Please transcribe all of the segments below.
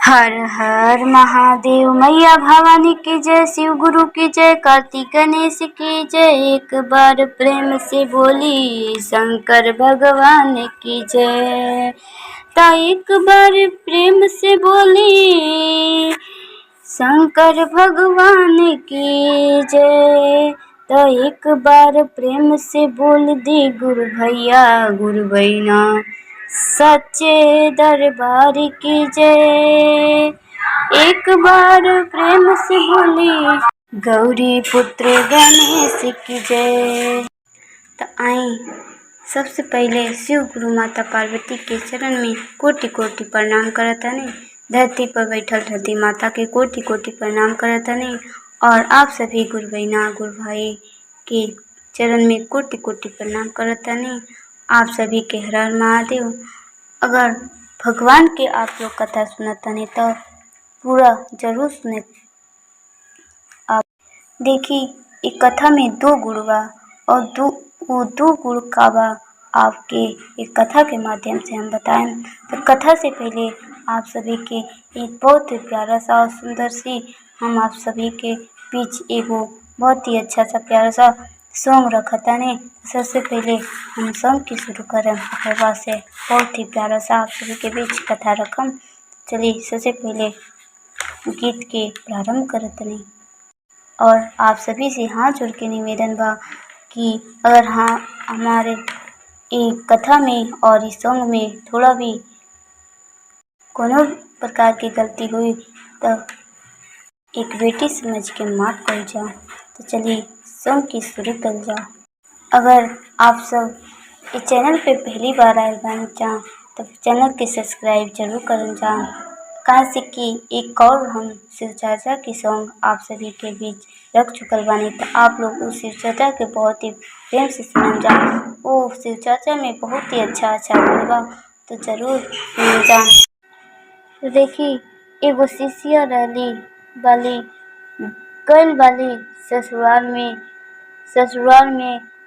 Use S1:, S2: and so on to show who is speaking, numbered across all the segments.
S1: हर हर महादेव। मैया भवानी की जय, शिव गुरु की जय, कार्तिक गणेश की जय। एक बार प्रेम से बोली शंकर भगवान की जय। तो एक बार प्रेम से बोली शंकर भगवान की जय। तो एक बार प्रेम से बोल दे गुरु भैया गुरु बहना सच्चे दरबार की जय। एक बार प्रेम से बोली गौरी पुत्र गणेश की जय। तो आई सबसे पहले शिव गुरु माता पार्वती के चरण में कोटि कोटि प्रणाम करतानी। धरती पर बैठल धरती माता के कोटि कोटि प्रणाम करतानी। और आप सभी गुरु बहना गुरु भाई के चरण में कोटि कोटि प्रणाम करतानी। आप सभी के हर हर महादेव। अगर भगवान के आप लोग कथा सुनतानी तो पूरा जरूर सुने। आप देखी एक कथा में दो गुरु बा और दो गुरु का बा आपके एक कथा के माध्यम से हम बताएं। तो कथा से पहले आप सभी के एक बहुत ही प्यारा सा और सुंदर सी हम आप सभी के बीच एगो बहुत ही अच्छा सा प्यारा सा सॉन्ग रखता ने। सबसे पहले हम सॉन्ग की शुरू करें हवा से बहुत ही प्यारा सा आप सभी के बीच कथा रखम। चलिए सबसे पहले गीत के प्रारंभ करते नहीं। और आप सभी से हाथ जोड़ के निवेदन बा कि अगर हाँ हमारे एक कथा में और इस सॉन्ग में थोड़ा भी कोनो प्रकार की गलती हुई तो एक बेटी समझ के माफ कर जाओ। तो चलिए सॉन्ग की शुरू कर जाओ। अगर आप सब इस चैनल पे पहली बार आए बन जाओ तो चैनल के सब्सक्राइब जरूर कर जाओ। कहाँ से कि एक और हम शिव चर्चा की सॉन्ग आप सभी के बीच रख चुकल बानी। तो आप लोग उस शिव चर्चा के बहुत ही प्रेम से सुन जाओ। वो शिव चर्चा में बहुत ही अच्छा होगा तो जरूर सुन जाओ। तो देखिए एगो शिष्या रहली वाली गल वाली ससुराल में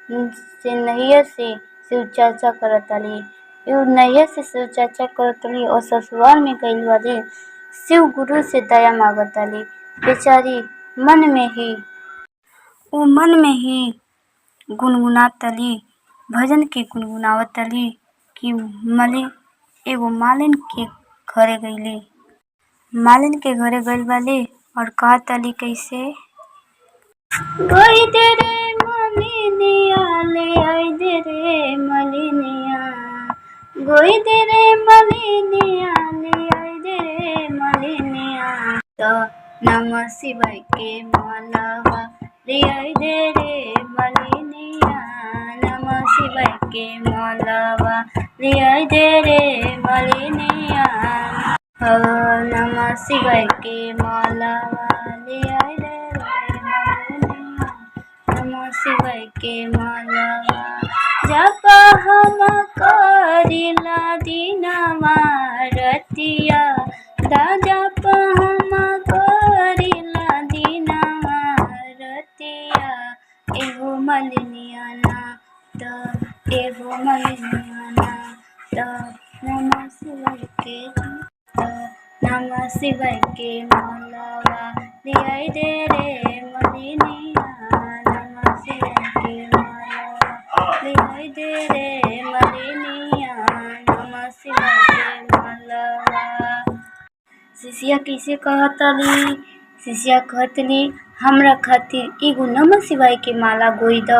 S1: से नैया से शिव चर्चा करताली। नैया से शिव चर्चा करताली और ससुराल में गई वाली शिव गुरु से दया मांगताली। बेचारी मन में ही गुनगुनातली भजन के गुनगुनावतली कि एगो मालिन के घरे गईली। मालिन के घरे गईल वाली और कहताली कैसे गई दे रे मलिनिया ले आई दे रे मलिनिया गई दे रे मलिनिया ले आई दे रे मलिनिया। तो नमः शिवाय के मालावा ले आई दे रे मलिनिया नमः शिवाय के मालावा ले आई दे रे मलिनिया। नमः शिवाय के मालावा ले आई दे रे मलिनिया नमः शिवाय के मालावा। जप हम करिला दीनवा रतिया जप हम करिला दीनवा रतिया। एगो मलिनिया ना तो एगो मलिनिया ना तो नमः शिवाय के मालावा ले आई दे रे मलिनिया नमः शिवाय के मालावा ले आई दे रे मलिनिया नमः शिवाय के मालावा। शिष्या कैसे कहतली शिष्या कहतली हमरा खातिर एगो नमः शिवाय के माला गोई द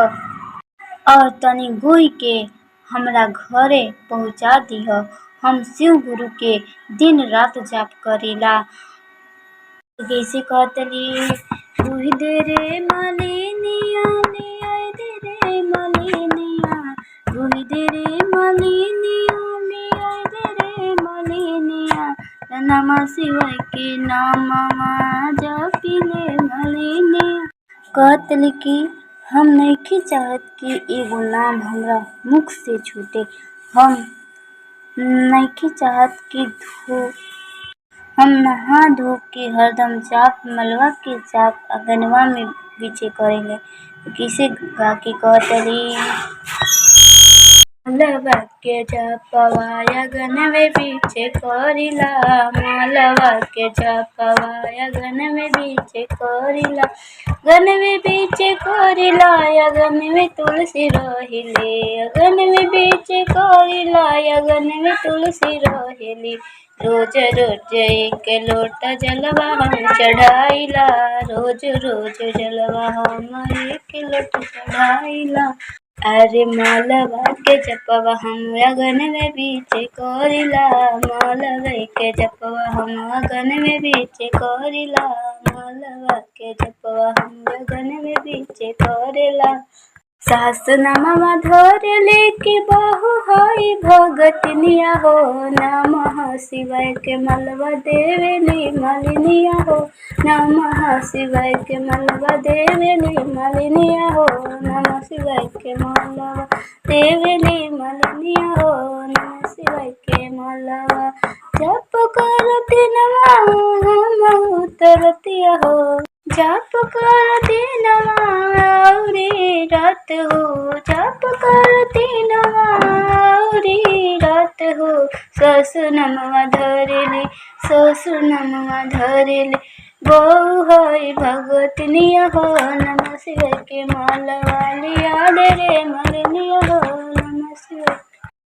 S1: और तनी गोई के हमरा घरे पहुँचा दीह। हम शिव गुरु के दिन रात जाप करीला। कैसे कहतली गोई दे रे मलिनिया ले आई दे रे मलिनिया गोई दे रे मलिनिया ले आई दे रे मलिनिया नमः शिवाय के नामवा जपिले मलिनिया। कहतली कि हम नहीं चाहत कि एगो नाम हमरा मुख से छूटे। हम नहीं चाहत कि हम नहा धो के हरदम जाप मलवा के जाप अगनवा में पीछे करेंगे। किसे गा के कहतली मालवा के जपवाया गन में बीचे करिला, मालवा के जपवाया गन में बीचे करिला, गन में बीचे करिला या गन में तुलसी रहिले, गन में बीचे करिला या गन में तुलसी रहेली। रोज रोज एक लोटा जलवा हम चढ़ाइला, रोज रोज जलवा हम एक लोटा चढ़ाइला। अरे मालवा के जपवा हम अगन में बीचे करिला, मालवा के जपवा हम अगन में बीचे करिला, मालवा के जपवा हम अगन में बीचे करिला। सास नमवा धरले के बहु हई भगतनिया हो, नमः शिवाय के मलवा देवेली मलिनिया हो, नमः शिवाय के मलवा देवेली मलिनिया हो, नमः शिवाय के मलवा देवेली मलिनिया हो, नमः शिवाय के मलवा जप करती नवा हम उतरतिया हो, जप करती नवा औरी रात हो, जप करती नवा औरी रात हो। ससुर नमवा धरेली, ससुर नमवा धरेली, बहु हई भगतनिया हो, नमः शिवाय के मालवा लिया दे रे मलिनिया हो, नमः शिवाय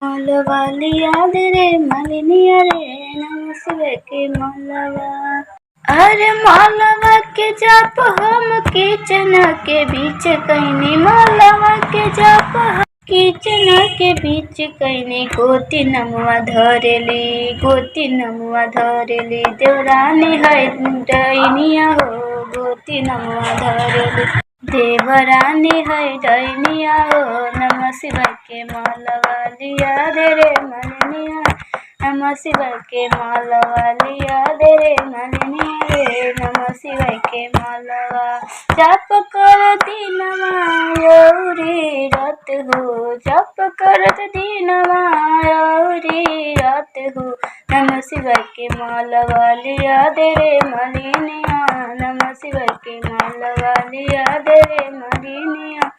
S1: मालवा लिया दे रे मलिनिया रे, नमः शिवाय के मालवा। अरे मालवा के जप हम किचन के बीच कहनी, मालवा के जप हम किचन के बीच कहनी, गोती नमवा धरेली, गोती नमवा धरेली, देवरानी है डैनिया हो, गोती नमवा धरेली, देवरानी है डैनिया हो, नमः शिवाय के मालवा लिया दे रे मलिनिया, नमः शिवाय के मालवा लिया दे रे मलिनिया रे, नमः शिवाय के मालवा जप करती नवा औरी रात हो, जप करत दीनवा औरी रात हो, नमः शिवाय के मालवा लिया दे रे मलिनिया, नमः शिवाय के मालवा लिया दे रे मलिनिया।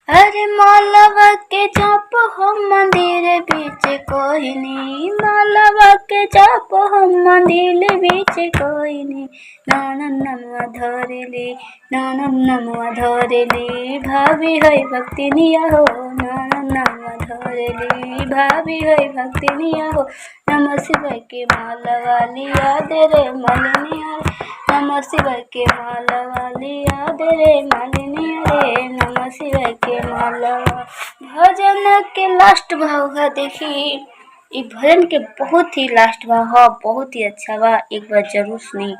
S1: अरे मालवा के जप हम मंदिर बीच कोहिनी, मालवा के जप हम मंदिर बीच कोहिनी, नानम नमवा धरेली, नानम नमवा धरेली, भाभी है भक्तिनिया हो, नानम नमवा धरेली, भाभी है भक्तिनिया हो, नमः शिवाय के मालवा लिया दे रे मलिनिया, नमः शिवाय के मालवा लिया दे रे मलिनिया रे, नमः शिवाय के मालवा। भजन के लास्ट भाव है, देखी ये भजन के बहुत ही लास्ट भाव है, बहुत ही अच्छा बा, एक बार जरूर सुनी।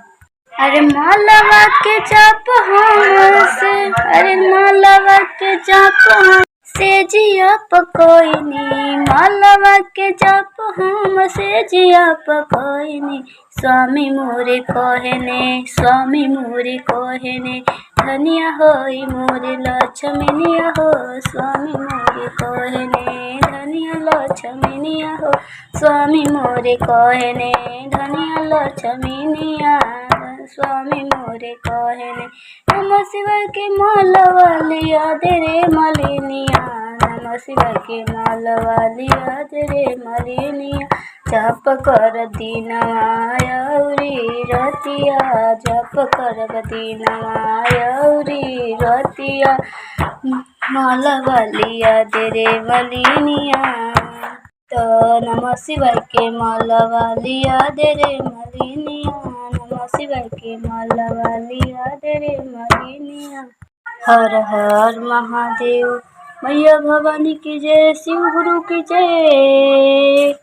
S1: अरे मालवा के जप हम से, अरे मालवा के जप हम से जिया पकोइनी, मालवा के जप हम से जिया पकोइनी, स्वामी मोरे कहने, स्वामी मोरे कहने, धनिया होई मोरे लक्ष्मनिया हो, स्वामी मोरे कहने, धनिया लक्ष्मनिया हो, स्वामी मोरे कहने, धनिया लक्ष्मनिया, स्वामी मोरे कहने, नमः शिवाय के मालवा लिया दे रे मलिनिया, नमः शिवाय के मालवा लिया दे रे मलिनिया, जप कर दीनवा औरी रतिया, जप कर दीनवा औरी रतिया, मालवा लिया दे रे मलिनिया, तो नमः शिवाय के मालवा लिया दे रे मलिनिया, नमः शिवाय के मालवा लिया दे रे मलिनिया। हर हर महादेव, मैया भवानी की जय, शिव गुरु की जय,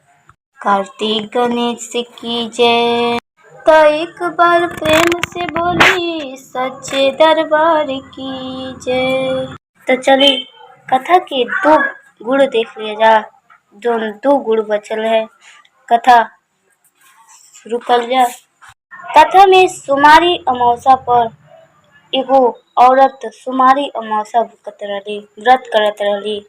S1: कार्तिक गणेश की जय। तो एक बार प्रेम से बोली सच्चे दरबार की जय। तो चलिए कथा के दो गुण देख लिया जा, जो दो गुण बचल है, कथा शुरू कर जा। कथा में सुमारी अमावस्या पर एगो औरत सुमारी अमावस्या व्रत करत रही।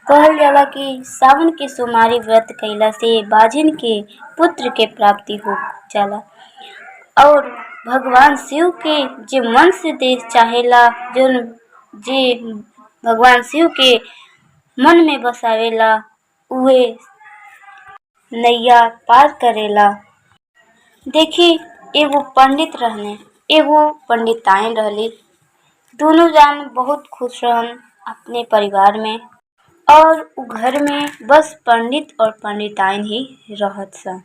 S1: कहल जाला कि सावन के सुमारी व्रत कइला से बाजिन के पुत्र के प्राप्ति हो जाला, और भगवान शिव के जे मन से देश चाहेला, जो जे भगवान शिव के मन में बसावेला उहे नैया पार करेला। देखी एगो पंडित रहने, एगो पंडिताइन रहली। दोनों जान बहुत खुश रहन अपने परिवार में, और उ घर में बस पंडित और पंडिताइन ही रहत सन।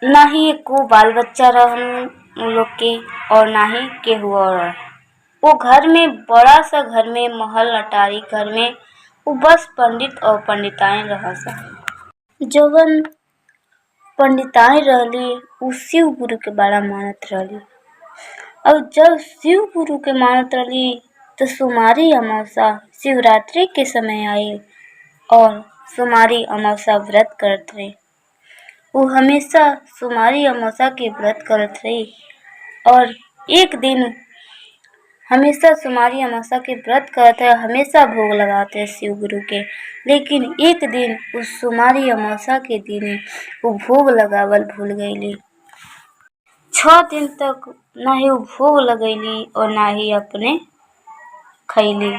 S1: ना ही एको बाल बच्चा रहन उ लोग के, और ना ही केहू और। वो घर में बड़ा सा घर में, महल अटारी घर में वो बस पंडित और पंडिताइन रहत सन। जवन पंडिताइन रहली उ शिव गुरु के बड़ा मानत रहली। और जब शिव गुरु के मानत रहली तो सोमवारी अमावस्या शिवरात्रि के समय आई और सोमवारी अमावस्या व्रत करत रहे। वो हमेशा सोमवारी अमावस्या के व्रत करत रही, और एक दिन हमेशा सोमवारी अमावस्या के व्रत करते, हमेशा भोग लगाते शिव गुरु के। लेकिन एक दिन उस सोमवारी अमावस्या के दिन वो भोग लगावल भूल गईली। 6 दिन तक ना ही वो भोग लगैली और ना ही अपने खैली।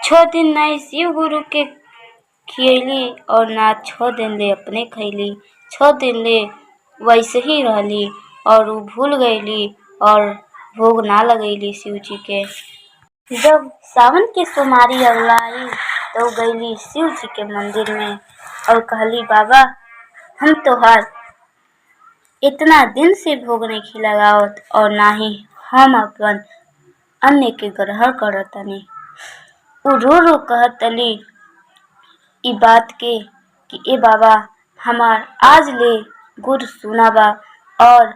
S1: 6 दिन ना ही शिव गुरु के खियली और ना 6 दिन ले अपने खैली। 6 दिन ले वैसे ही रहली और वो भूल गईली और भोग ना लगैली शिव जी के। जब सावन के सोमवारी अगला आई तो गईली शिव जी के मंदिर में और कहली, बाबा हम तोहार इतना दिन से भोग नहीं लगावत और ना ही हम अपन अन्न के ग्रहण करतनी। उ रो रो कहतली ई बात के कि ए बाबा हमार आज ले गुड़ सुना बा, और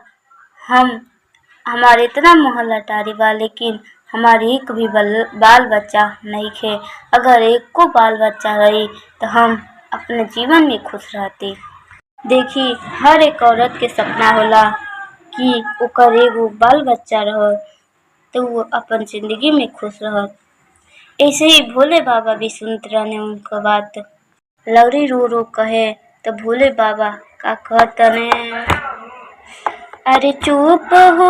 S1: हमार इतना महल अटारी बा, लेकिन हमार एक भी बाल बच्चा नहीं खे। अगर एको बाल बच्चा रही तो हम अपने जीवन में खुश रहती। देखी हर एक औरत के सपना होला कि ओकर एगो बाल बच्चा रह तो वो अपन जिंदगी में खुश रह। ऐसे ही भोले बाबा भी सुनते रहने उनका बात। लवरी रो रो कहे तो भोले बाबा का कहतने, अरे चुप हो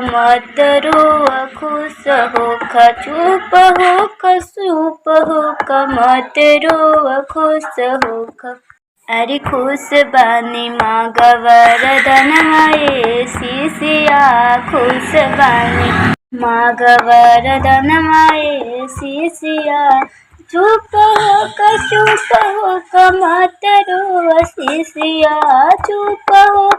S1: मत रो खुश हो ख, चुप हो मत रो खुश हो ख। अरे खुश बानी माँ गवरदनवाए शिशिया, खुश बानी माँ गवरदनवाए शिशिया। चुप हो क मत रो शिशिया, चुप हो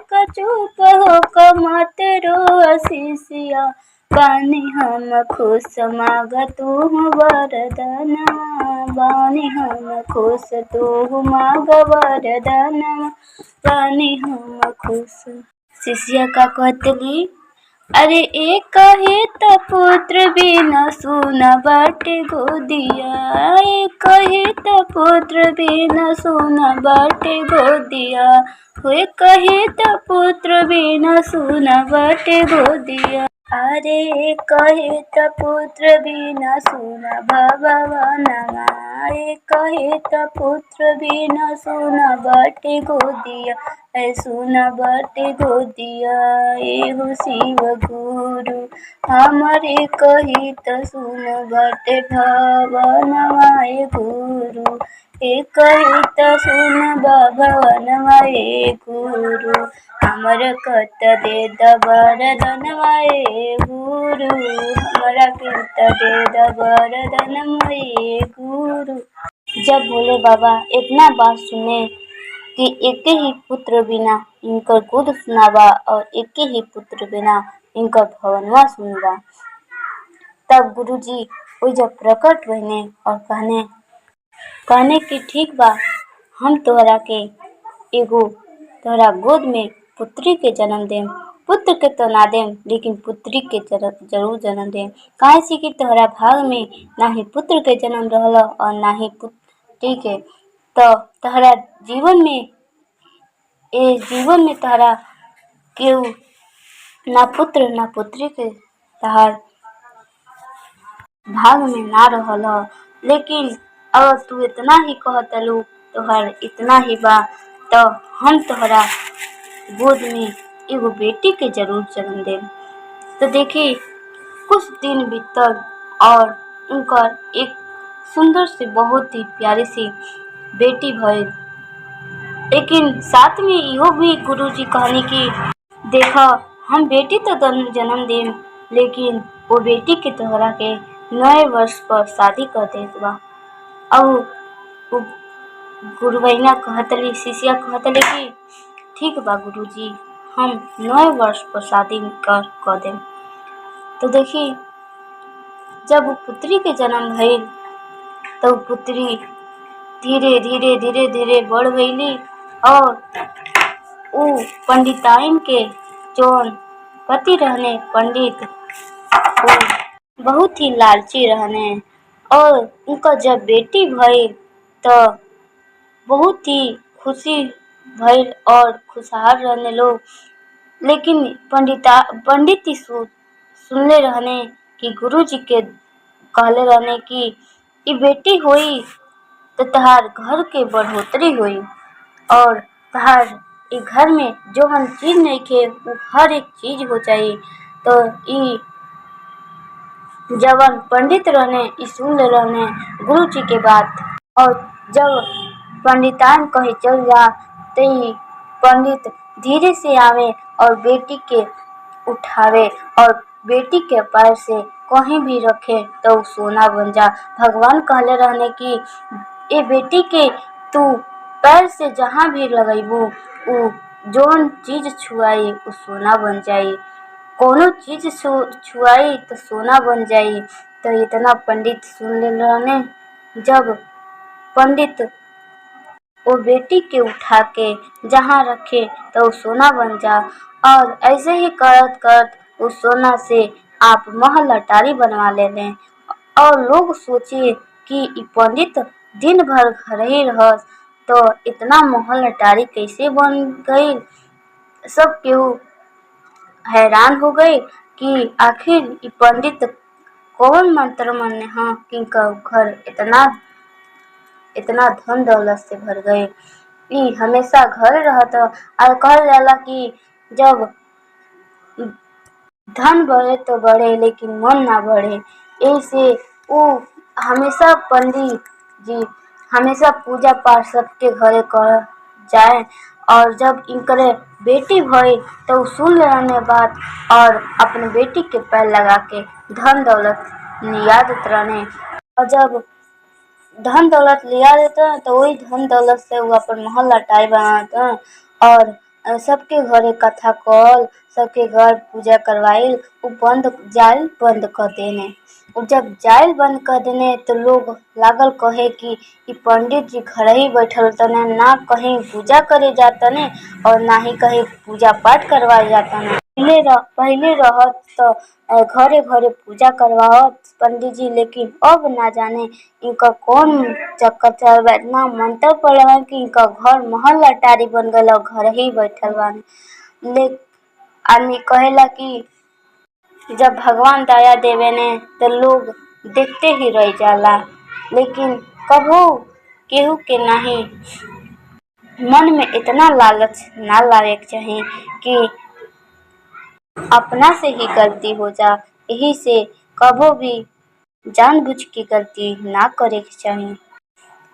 S1: क मत रो शिशिया। बानी हम खुश माग तू वरदानवा, बानी हम खुश तू माग वरदानवा, बानी हम खुश। शिष्या का कहतली, अरे एक ही त पुत्र बिना सुना बाटे गोदिया, एक ही त पुत्र बिना सुना बाटे गोदिया, एक ही त पुत्र बिना सुना बाटे गोदिया। अरे एक ही त पुत्र बिना सुना भगवानवा, एक ही त पुत्र बिना सुना बाटे गोदिया, सुना बाटे गोदिया। एहो शिव गुरु हमारे कही त सुन बाटे भवनवा गुरु, एक ही त सुन भवनवा गुरु। हमर कत दे वरदानवा गुरु, हमरा कत दे वरदानवा गुरु। जब भोले बाबा इतना बात सुने कि एक ही पुत्र बिना इनकर गोद सुनावा और एक ही पुत्र बिना इनकर भवनवा सुनवा, तब गुरुजी वो जब प्रकट बने और कहने कि ठीक बा, हम तोहरा के एगो तोहरा गोद में पुत्री के जन्म देम। पुत्र के तो ना देम, लेकिन पुत्री के जरूर जन्म देम। काहे से कि तोहरा भाग में ना ही पुत्र के जन्म रहल और ना ही पुत्री के, तो तोहरा जीवन में तोहरा केहू ना पुत्र ना पुत्री के तोहर भाग में ना रहल। लेकिन अगर तू इतना ही कहतलू, तोहर इतना ही बा, तो हम तोहरा गोद में एगो बेटी के जरूर जन्म देम। तो देखी कुछ दिन बीतल और उनकर एक सुंदर से बहुत ही प्यारी सी बेटी भइल। लेकिन साथ में इहो भी गुरुजी कहनी कि देख, हम बेटी तो जन्म देम, लेकिन वो बेटी के तोहरा के नए वर्ष पर शादी कर देत बा। अब उ गुरुबहिना कहतली, शिष्या कहतली कि ठीक बा गुरुजी, हम नए वर्ष पर शादी कर देम। तो देखी, जब वो पुत्री के जन्म भइल तो पुत्री धीरे धीरे धीरे धीरे बढ़ गईली और उ पंडिताइन के जौन पति रहने पंडित, वो बहुत ही लालची रहने और उनका जब बेटी भइल तो बहुत ही खुशी भइल और खुशहाल रहने लोग। लेकिन पंडित ही सुनले रहने कि गुरुजी के कहले रहने कि ई बेटी होई तो तहार घर के बढ़ोतरी होई और तहार ई घर में जौन चीज नइखे उ हर एक चीज हो जाई। तो ई जवन पंडित रहने ई सुन ले रहने गुरुजी के बात। और जब पंडिताइन कहीं चल जा तो ई पंडित धीरे से आवे और बेटी के उठावे और बेटी के पैर से कहीं भी रखे तो सोना बन जा। भगवान कहले रहने कि ए बेटी के तू पैर से जहाँ भी लगैबू उ जौन चीज छुआई उ सोना बन जाई, कोनो चीज छुआई तो सोना बन जाई। तो इतना पंडित सुन ले रहने। जब पंडित वो बेटी के उठा के जहाँ रखे तो सोना बन जा और ऐसे ही करत करत उस सोना से आप महल अटारी बनवा ले और लोग सोचे कि ई पंडित दिन भर घर ही रहस तो इतना महल अटारी कैसे बन गई। सब केहू हैरान हो गए कि आखिर ई पंडित कौन मंत्र मने हाँ कि इनका घर इतना इतना धन दौलत से भर गए। ई हमेशा घर रहत और कहल जाला कि जब धन बढ़े तो बढ़े लेकिन मन ना बढ़े। ऐसे वो हमेशा पंडित जी हमेशा पूजा पाठ सबके घरे कर जाए और जब इनकरे बेटी भई तो सुन रहने बात और अपने बेटी के पैर लगा के धन दौलत लिया देते रहने। और जब धन दौलत लिया देता है तो वही धन दौलत से वो अपन महल अटारी बनाता है और सबके घरे कथा कहल, सबके घर पूजा करवाइल, वो जाइल बंद कर देने। जब जाइल बंद कर देने तो लोग लागल कहे कि ई पंडित जी घर ही बैठल तने, ना कहीं पूजा करे जातने और ना ही कहीं पूजा पाठ करवाए जातने। पहले रहत तो घरे घरे पूजा करवावत पंडित जी, लेकिन अब ना जाने इनका कौन चक्कर चल बा, इतना मंत्र पड़े कि इनका घर महल अटारी बन गल और घर ही बैठल बाने। ले आदमी कहेला कि जब भगवान दया देवे ने तो लोग देखते ही रह जाला, लेकिन कभू केहू के नहीं मन में इतना लालच ना लावे के चाही कि अपना से ही गलती हो जा। यही से कभू भी जानबूझ के गलती ना करे के चाही।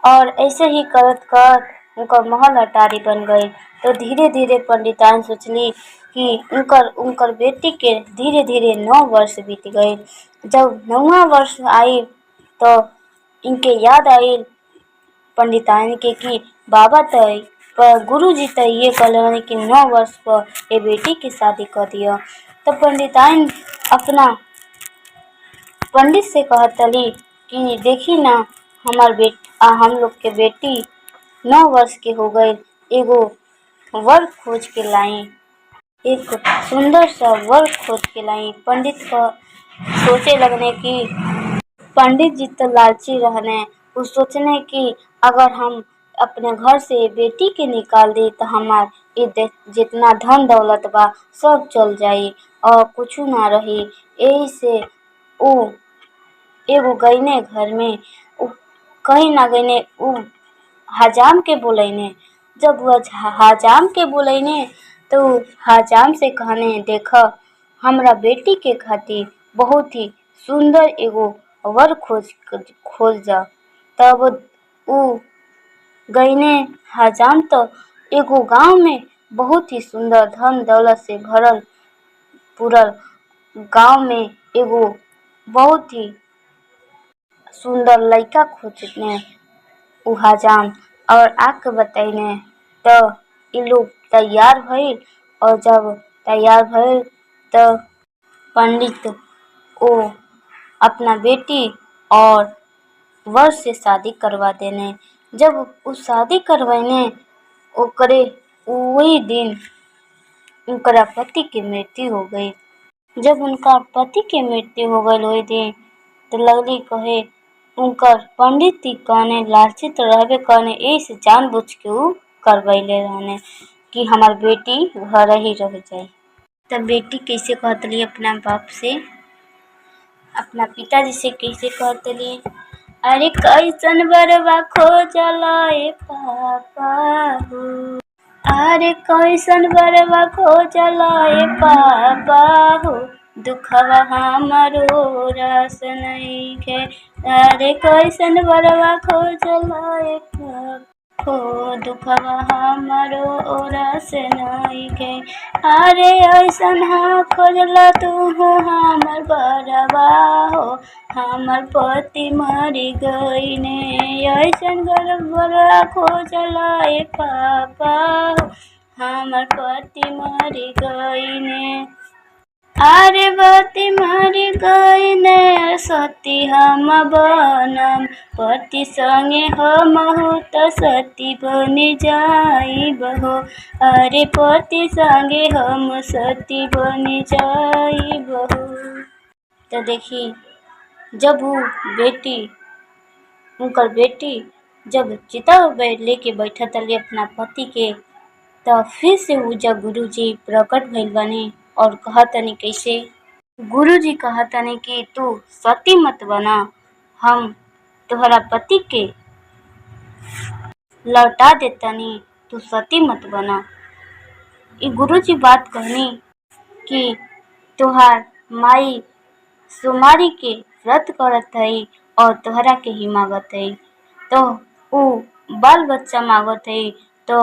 S1: और ऐसे ही करत करत उनका महल अटारी बन गई। तो धीरे धीरे पंडिताइन सोचली कि उनकर बेटी के धीरे धीरे 9 वर्ष बीत गए। जब 9वां वर्ष आई तो इनके याद आई पंडिताइन के कि बाबा तय पर गुरुजी तो ये कहले कि 9 वर्ष पर ये बेटी की शादी कर दिया। तो पंडिताइन अपना पंडित से कहतली कि देखी ना हम लोग के बेटी 9 वर्ष के हो गए, एगो वर खोज के लाई, एक सुंदर सा वर खोज के लाई। पंडित को सोचे लगने कि पंडित जी तो लालची रहने, वो सोचने कि अगर हम अपने घर से बेटी के निकाल दी तो हमार जितना धन दौलत बा सब चल जाई और कुछ ना रही। यही से उ एगो गईने घर में कहीं ना गईने उ हजाम के बोलैने। जब वह हजाम के बोलैने तो हजाम से कहने देख, हमरा बेटी के खातिर बहुत ही सुंदर एगो वर खोज जा। तब ऊ गईने हजाम तो एगो गांव में बहुत ही सुंदर धन दौलत से भरल पूरल गांव में एगो बहुत ही सुंदर लड़का खोजने ऊ हजाम और आके बतैने। तो इ लोग तैयार भइल और जब तैयार भइल तो पंडित ओ अपना बेटी और वर से शादी करवा देने। जब उ शादी करवाने ओकरे वही दिन उनका पति की मृत्यु हो गई। जब उनका पति के मृत्यु हो गई वही दिन तो लगली कहे उनकर पंडित ही कहने लालचित रहबे कहने ऐसे जानबूझ के ऊ करवैले रहने कि हमार बेटी घर ही रह जाए। तब बेटी कैसे कहतली अपना बाप से, अपना पिताजी से कैसे कहतली, अरे कैसन बरवा खोजला ए पापा हो, अरे कैसन बरवा खोजला ए पापा हो, दुखवा हमारो रस नइखे, अरे कैसन बरवा खोजला ए पापा हो, दुखवा हमारो रस नइखे, अरे ऐसन हा खोजला तू हो हमर बरवा हो, हमर पति मरी गईने, ऐसन बरवा खोजला ए पापा हो, हमर पति मरी गईने, अरे पति मरी गईने सती हम बनम, पति संगे हमहु त सती बनी जाइब हो, अरे पति संगे हम सती बनी जाइब हो। तो देखी जब वो बेटी उनकर बेटी जब चिता लेके बैठा तली अपना पति के, तो फिर से ऊ जब गुरुजी प्रकट भइल बानी और कहतनी कैसे, गुरुजी कहतनी कि तू सती मत बना, हम तोहरा पति के लौटा देतनी, तू सती मत बना। ई गुरुजी बात कहनी कि तोहार माई सोमारी के व्रत करत हई और तोहरा के ही मांगत हई, तो ऊ बाल बच्चा मांगत हई, तो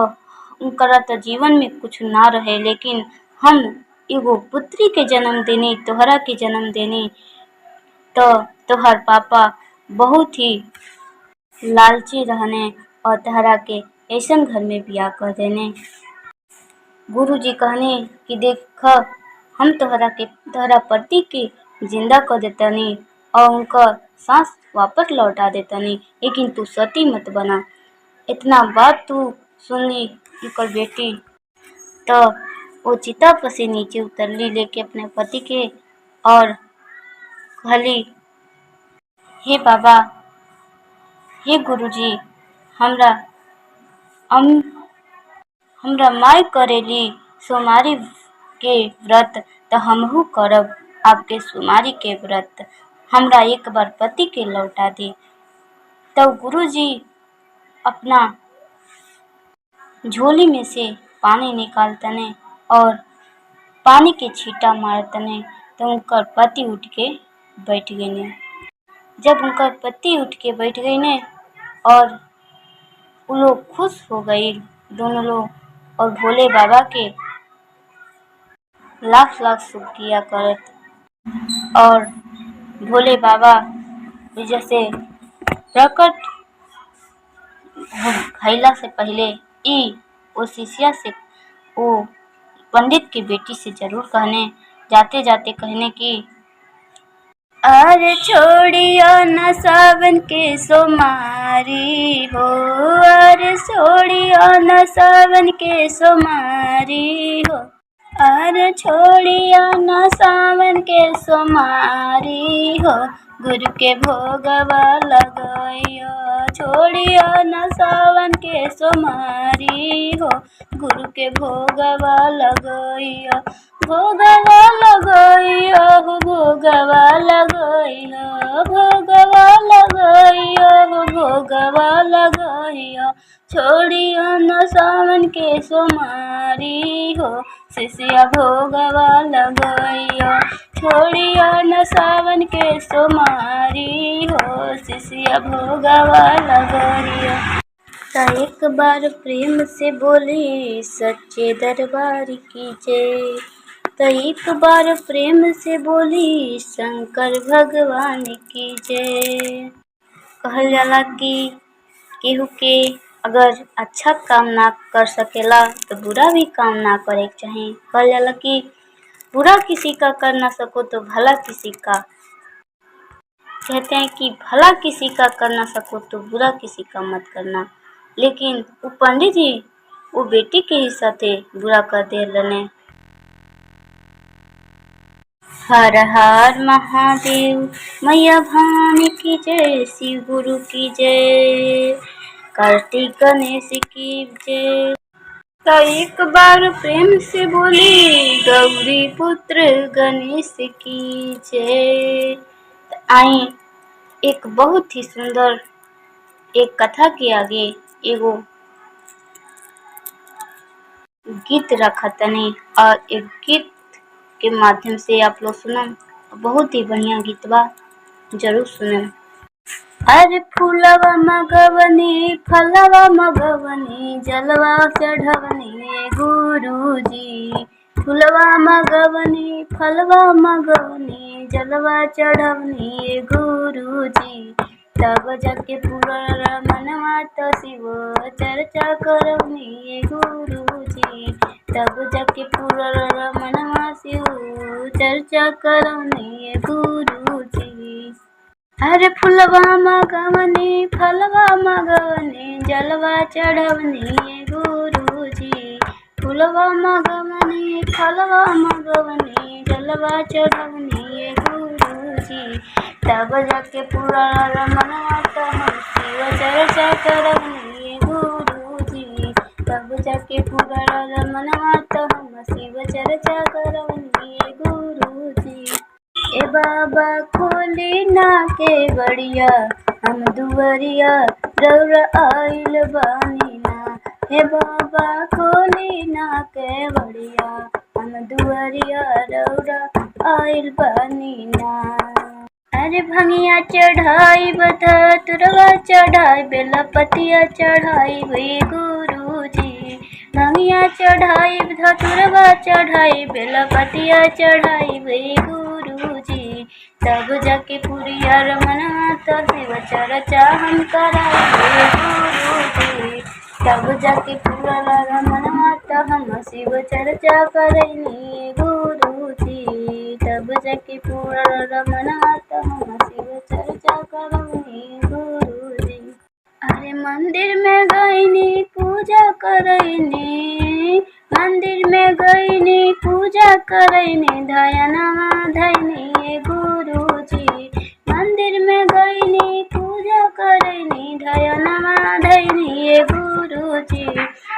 S1: उनकरा तो जीवन में कुछ ना रहे, लेकिन हम एगो पुत्री के जन्म देनी, तोहरा के जन्म देनी, तो तोहर पापा बहुत ही लालची रहने और तोहरा के ऐसन घर में बियाह कर देने। गुरुजी कहने कि देख हम तोहरा पति के जिंदा कर देतनी और उनका सांस वापस लौटा देतनी, लेकिन तू सती मत बना। इतना बात तू सुनली उनकर बेटी तो वो चिता पर से नीचे उतरली लेके अपने पति के और कहली, हे बाबा, हे गुरुजी, हमरा माई करेली सोमारी के व्रत, तो हमहू करब आपके सोमारी के व्रत, हमरा एक बार पति के लौटा दी। तब गुरुजी अपना झोली में से पानी निकालतने और पानी के छींटा मारतने, तो उनकर पति उठ के बैठ गए। जब उनकर पति उठ के बैठ गई ने और वो लोग खुश हो गई दोनों लोग, और भोले बाबा के लाख लाख शुक्रिया करत, और भोले बाबा जैसे प्रकट भइला से पहले वो शिष्या से वो पंडित की बेटी से जरूर कहने जाते जाते कहने की, अरे छोड़ियो न सावन के सोमारी हो, अरे छोड़ियो न सावन के सोमारी हो, अरे छोड़ियो न सावन के सोमारी हो, गुरु के भोगवा लगाइयो, छोड़ियो न सावन के सोमारी हो, गुरु के भोगवा लगाइयो, भोगवा लगैया हो भोगवा लगैया भोगवा लगैया हो भोगवा लगैया छोड़ियो न सावन के सोमारी हो शिष्या भोगवा लगैया छोड़ियो न सावन के सोमारी हो शिष्या भोगवा लगैया। एक बार प्रेम से बोली सच्चे दरबार की जय। एक बार प्रेम से बोली शंकर भगवान की जय। कहल जाला कि केहू के अगर अच्छा काम ना कर सकेला तो बुरा भी काम ना करे के चाही। कहल जाला कि बुरा किसी का कर ना सको तो भला किसी का। कहते हैं कि भला किसी का कर ना सको तो बुरा किसी का मत करना। लेकिन वो पंडित जी वो बेटी के ही साथे बुरा कर देलने। हर हर महादेव मैया भवानी की जय शिव गुरु की जय कार्तिक गणेश की जय। तो एक बार प्रेम से बोली गौरी पुत्र गणेश की जय। आई एक बहुत ही सुंदर एक कथा के आगे एगो गीत रखा तनी और एक गीत के माध्यम से आप लोग सुनम। बहुत ही बढ़िया गीत बा, जरूर सुनम। अरे फूलवा मगवनी फलवा मगवनी जलवा चढ़वनी गुरुजी फूलवा मगवनी फलवा मगवनी जलवा चढ़वनी गुरुजी तब जाके पूरा मनवा तो शिव चर्चा करवनी गुरुजी तब जाके पूरा मनवा शिव चर्चा करवनी गुरुजी। अरे फुलवा मगवनी फलवा मगवनी जलवा चढ़वनी गुरुजी फुलवा मगवनी फलवा मगवनी जलवा चढ़वनी गुरुजी तब जाके पूरा मनवा तो हम शिव चर्चा करवनी गुरुजी तब जाके पूरा मनवा तो हम शिव चर्चा करवनी गुरुजी। ए बाबा खोली ना के बड़िया हम दुवरिया रौरा आइल बानी ना हे बाबा खोली ना के बड़िया हम दुवरिया रौरा आइल बानी ना। अरे भंगिया चढ़ाई तुरवा चढ़ाई बेलपतिया चढ़ाई वे गुरुजी भंगिया चढ़ाई तुरवा चढ़ाई बेलपतिया चढ़ाई वे गुरुजी तब जाके पुरिया रमना तो शिव चर्चा हम कराए गुरुजी तब जाके पूरा रमना तो हम शिव चर्चा करेनी गुरुजी तब जाके पूरा रमना तो हम शिव चर्चा करेनी गुरुजी। अरे मंदिर में गईनी पूजा करैनी मंदिर में गईनी पूजा करैनी धयनमा धैनी गुरुजी मंदिर में गईनी पूजा करैनी धयनमा धैनी गुरुजी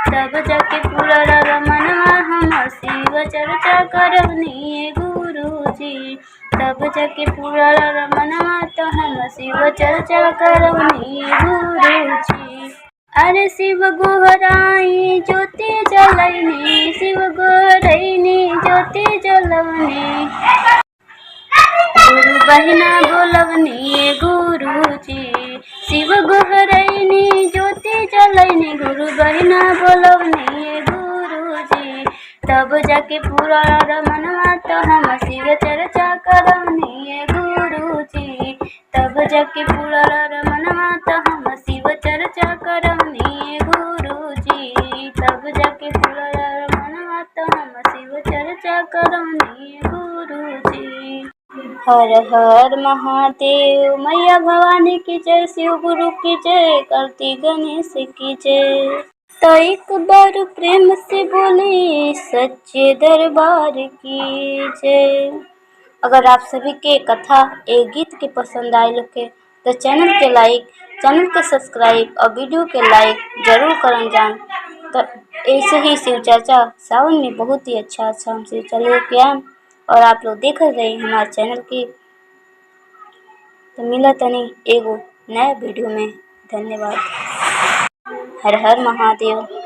S1: तब जाके पूरा रमनवा हम शिव चर्चा करवनी गुरुजी तब जाके पूरा रमनवा तो हम शिव चर्चा करवनी गुरुजी। अरे शिव गोहराई ज्योति जलैनी शिव गोहरैनी ज्योति जलवनी गुरु बहिना बोलवनी गुरुजी शिव गोहरैनी ज्योति जलैनी गुरु बहिना बोलवनी गुरुजी तब जाके पूरा रमनवा तो हम शिव चर्चा करवनी गुरुजी तब जाके पूरा रमनवा तो हम शिव चर्चा करवनी गुरुजी तब जाके पूरा रमनवा तो हम शिव चर्चा करवनी गुरुजी। हर हर महादेव मैया भवानी की जय शिव गुरु की जय कार्तिक गणेश की जय। तो एक बार प्रेम से बोले सच्चे दरबार की जय। अगर आप सभी के कथा एक गीत के पसंद आए लोग के तो चैनल के सब्सक्राइब और वीडियो के लाइक जरूर करन जान। तो ऐसे ही शिव चर्चा सावन में बहुत ही अच्छा हम शिव चर्चा लेके आए और आप लोग देख रहे हैं हमारे चैनल की। तो मिला तनी एगो नया वीडियो में। धन्यवाद। हर हर महादेव।